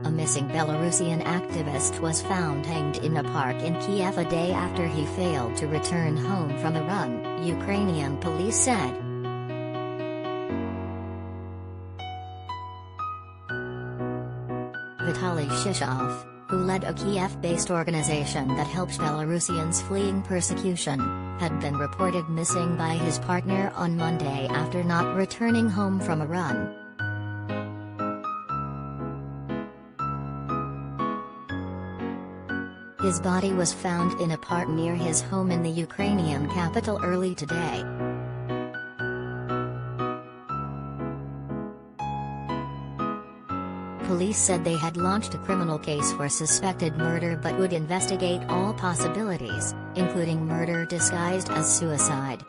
A missing Belarusian activist was found hanged in a park in Kyiv a day after he failed to return home from a run, Ukrainian police said. Vitaly Shishov, who led a Kyiv-based organization that helps Belarusians fleeing persecution, had been reported missing by his partner on Monday after not returning home from a run. His body was found in a park near his home in the Ukrainian capital early today. Police said they had launched a criminal case for suspected murder but would investigate all possibilities, including murder disguised as suicide.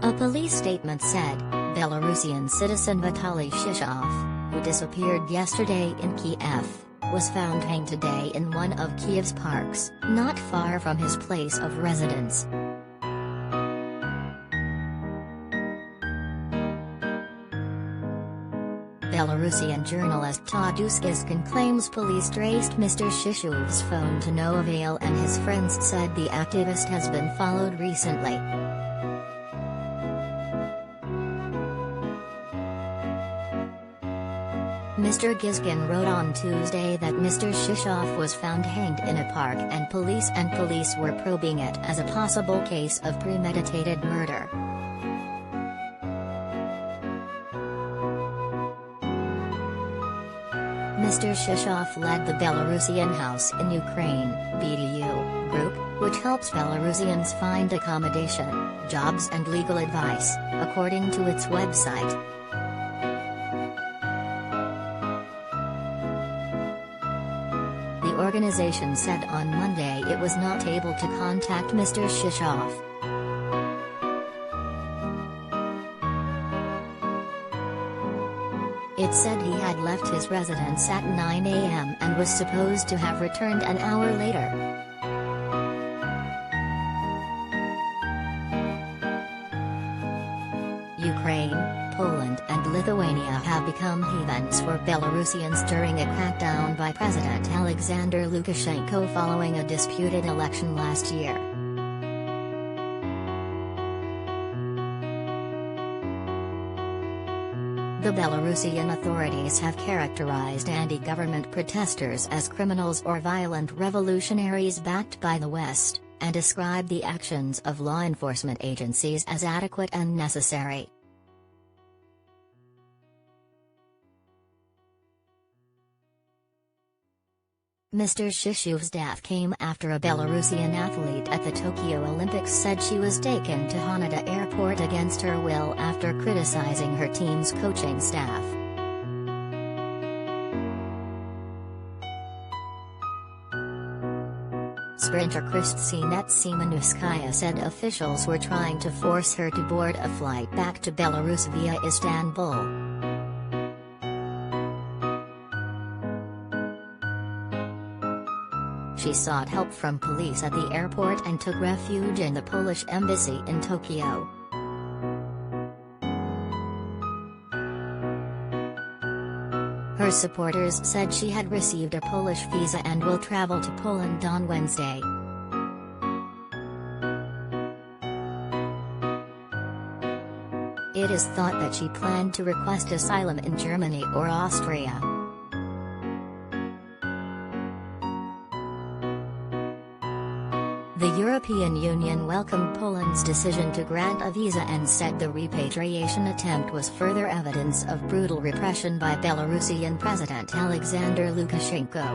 A police statement said, Belarusian citizen Vitaly Shishov, who disappeared yesterday in Kyiv, was found hanged today in one of Kyiv's parks, not far from his place of residence. Belarusian journalist Tadeusz Giskin claims police traced Mr. Shishov's phone to no avail and his friends said the activist has been followed recently. Mr. Giskin wrote on Tuesday that Mr. Shishov was found hanged in a park and police were probing it as a possible case of premeditated murder. Mr. Shishov led the Belarusian House in Ukraine (BDU) group, which helps Belarusians find accommodation, jobs and legal advice, according to its website. The organization said on Monday it was not able to contact Mr. Shishov. It said he had left his residence at 9 a.m. and was supposed to have returned an hour later. Ukraine, Poland and Lithuania have become havens for Belarusians during a crackdown by President Alexander Lukashenko following a disputed election last year. The Belarusian authorities have characterized anti-government protesters as criminals or violent revolutionaries backed by the West, and described the actions of law enforcement agencies as adequate and necessary. Mr. Shishov's death came after a Belarusian athlete at the Tokyo Olympics said she was taken to Haneda Airport against her will after criticizing her team's coaching staff. Sprinter Kristina Tsimanouskaya said officials were trying to force her to board a flight back to Belarus via Istanbul. She sought help from police at the airport and took refuge in the Polish embassy in Tokyo. Her supporters said she had received a Polish visa and will travel to Poland on Wednesday. It is thought that she planned to request asylum in Germany or Austria. The European Union welcomed Poland's decision to grant a visa and said the repatriation attempt was further evidence of brutal repression by Belarusian President Alexander Lukashenko.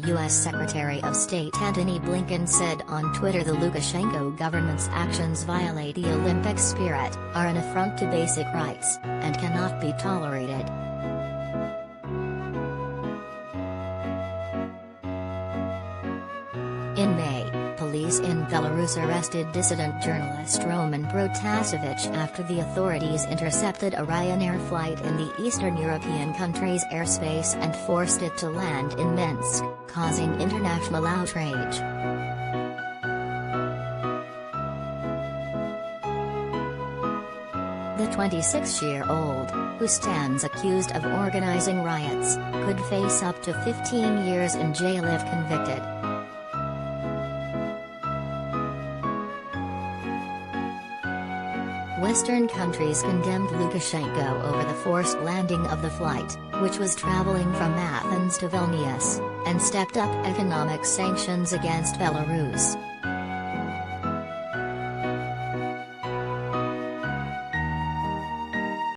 U.S. Secretary of State Antony Blinken said on Twitter the Lukashenko government's actions violate the Olympic spirit, are an affront to basic rights, and cannot be tolerated. In May, police in Belarus arrested dissident journalist Roman Protasevich after the authorities intercepted a Ryanair flight in the Eastern European country's airspace and forced it to land in Minsk, causing international outrage. The 26-year-old, who stands accused of organizing riots, could face up to 15 years in jail if convicted. Western countries condemned Lukashenko over the forced landing of the flight, which was traveling from Athens to Vilnius, and stepped up economic sanctions against Belarus.